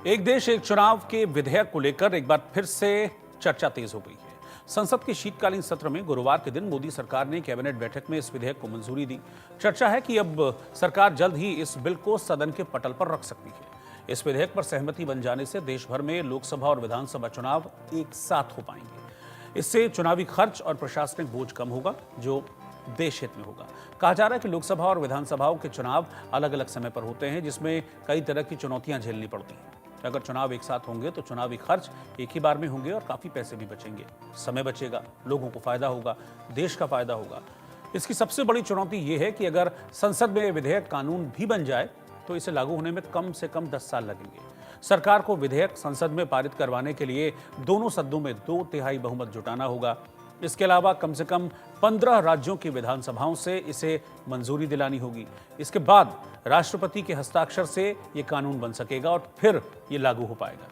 एक देश एक चुनाव के विधेयक को लेकर एक बार फिर से चर्चा तेज हो गई है। संसद के शीतकालीन सत्र में गुरुवार के दिन मोदी सरकार ने कैबिनेट बैठक में इस विधेयक को मंजूरी दी। चर्चा है कि अब सरकार जल्द ही इस बिल को सदन के पटल पर रख सकती है। इस विधेयक पर सहमति बन जाने से देश भर में लोकसभा और विधानसभा चुनाव एक साथ हो पाएंगे। इससे चुनावी खर्च और प्रशासनिक बोझ कम होगा, जो देश हित में होगा। कहा जा रहा है कि लोकसभा और विधानसभाओं के चुनाव अलग अलग समय पर होते हैं, जिसमें कई तरह की चुनौतियां झेलनी पड़ती हैं। अगर चुनाव एक साथ होंगे तो चुनावी खर्च एक ही बार में होंगे और काफी पैसे भी बचेंगे, समय बचेगा, लोगों को फायदा होगा, देश का फायदा होगा। इसकी सबसे बड़ी चुनौती यह है कि अगर संसद में विधेयक कानून भी बन जाए तो इसे लागू होने में कम से कम 10 साल लगेंगे। सरकार को विधेयक संसद में पारित करवाने के लिए दोनों सदनों में 2/3 बहुमत जुटाना होगा। इसके अलावा कम से कम 15 राज्यों की विधानसभाओं से इसे मंजूरी दिलानी होगी। इसके बाद राष्ट्रपति के हस्ताक्षर से ये कानून बन सकेगा और फिर ये लागू हो पाएगा।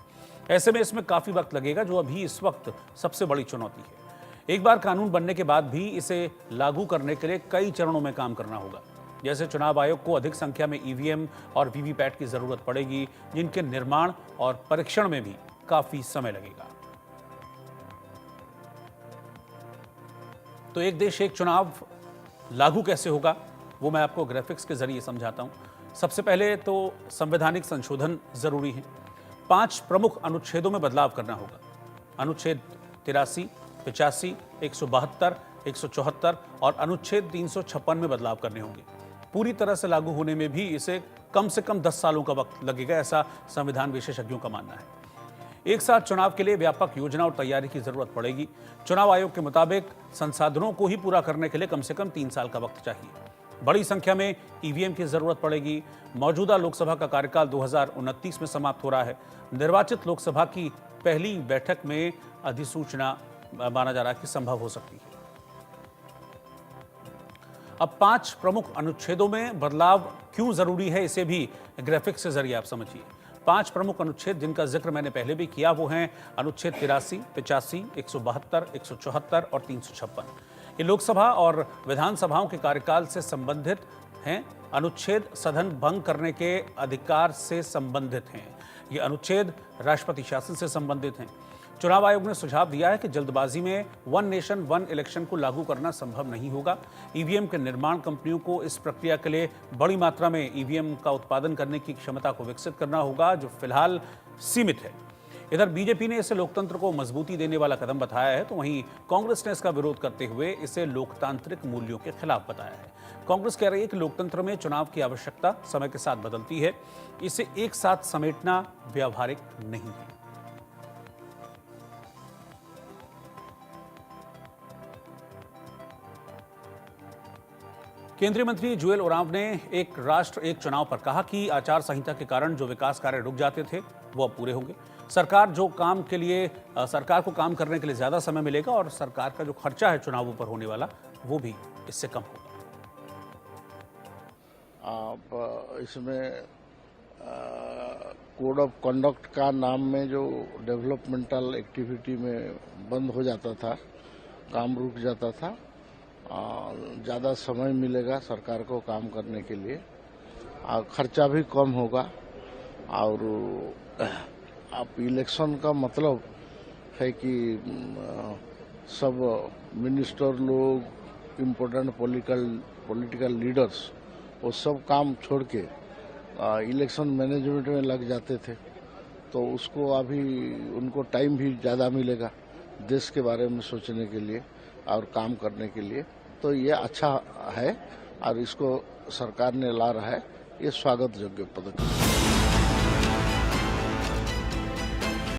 ऐसे में इसमें काफी वक्त लगेगा, जो अभी इस वक्त सबसे बड़ी चुनौती है। एक बार कानून बनने के बाद भी इसे लागू करने के लिए कई चरणों में काम करना होगा। जैसे चुनाव आयोग को अधिक संख्या में ईवीएम और वीवीपैट की जरूरत पड़ेगी, जिनके निर्माण और परीक्षण में भी काफी समय लगेगा। तो एक देश एक चुनाव लागू कैसे होगा, वो मैं आपको ग्राफिक्स के जरिए समझाता हूं। सबसे पहले तो संवैधानिक संशोधन जरूरी है। 5 प्रमुख अनुच्छेदों में बदलाव करना होगा। अनुच्छेद 83, 85, 172, 174 और अनुच्छेद 356 में बदलाव करने होंगे। पूरी तरह से लागू होने में भी इसे कम से कम 10 सालों का वक्त लगेगा, ऐसा संविधान विशेषज्ञों का मानना है। एक साथ चुनाव के लिए व्यापक योजना और तैयारी की जरूरत पड़ेगी। चुनाव आयोग के मुताबिक संसाधनों को ही पूरा करने के लिए कम से कम 3 साल का वक्त चाहिए। बड़ी संख्या में ईवीएम की जरूरत पड़ेगी। मौजूदा लोकसभा का कार्यकाल 2029 में समाप्त हो रहा है। निर्वाचित लोकसभा की पहली बैठक में अधिसूचना माना जा रहा है कि संभव हो सकती है। अब 5 प्रमुख अनुच्छेदों में बदलाव क्यों जरूरी है, इसे भी ग्राफिक्स के जरिए आप समझिए। 5 प्रमुख अनुच्छेद जिनका जिक्र मैंने पहले भी किया, वो हैं अनुच्छेद 83, 85, 172, 174 और 356। ये लोकसभा और विधानसभाओं के कार्यकाल से संबंधित हैं। अनुच्छेद सदन भंग करने के अधिकार से संबंधित हैं। ये अनुच्छेद राष्ट्रपति शासन से संबंधित हैं। चुनाव आयोग ने सुझाव दिया है कि जल्दबाजी में वन नेशन वन इलेक्शन को लागू करना संभव नहीं होगा। ईवीएम के निर्माण कंपनियों को इस प्रक्रिया के लिए बड़ी मात्रा में ईवीएम का उत्पादन करने की क्षमता को विकसित करना होगा, जो फिलहाल सीमित है। इधर बीजेपी ने इसे लोकतंत्र को मजबूती देने वाला कदम बताया है, तो वहीं कांग्रेस ने इसका विरोध करते हुए इसे लोकतांत्रिक मूल्यों के खिलाफ बताया है। कांग्रेस कह रही है कि लोकतंत्र में चुनाव की आवश्यकता समय के साथ बदलती है, इसे एक साथ समेटना व्यावहारिक नहीं है। केंद्रीय मंत्री जुएल ओरांव ने एक राष्ट्र एक चुनाव पर कहा कि आचार संहिता के कारण जो विकास कार्य रुक जाते थे वो अब पूरे होंगे। सरकार को काम करने के लिए ज्यादा समय मिलेगा और सरकार का जो खर्चा है चुनावों पर होने वाला, वो भी इससे कम होगा। आप इसमें कोड ऑफ कंडक्ट का नाम में जो डेवलपमेंटल एक्टिविटी में बंद हो जाता था, काम रुक जाता था, ज़्यादा समय मिलेगा सरकार को काम करने के लिए, खर्चा भी कम होगा। और आप इलेक्शन का मतलब है कि सब मिनिस्टर लोग, इम्पोर्टेंट पॉलिटिकल लीडर्स, वो सब काम छोड़ के इलेक्शन मैनेजमेंट में लग जाते थे, तो उसको अभी उनको टाइम भी ज़्यादा मिलेगा देश के बारे में सोचने के लिए और काम करने के लिए। तो ये अच्छा है और इसको सरकार ने ला रहा है, ये स्वागत योग्य पदक्षेप।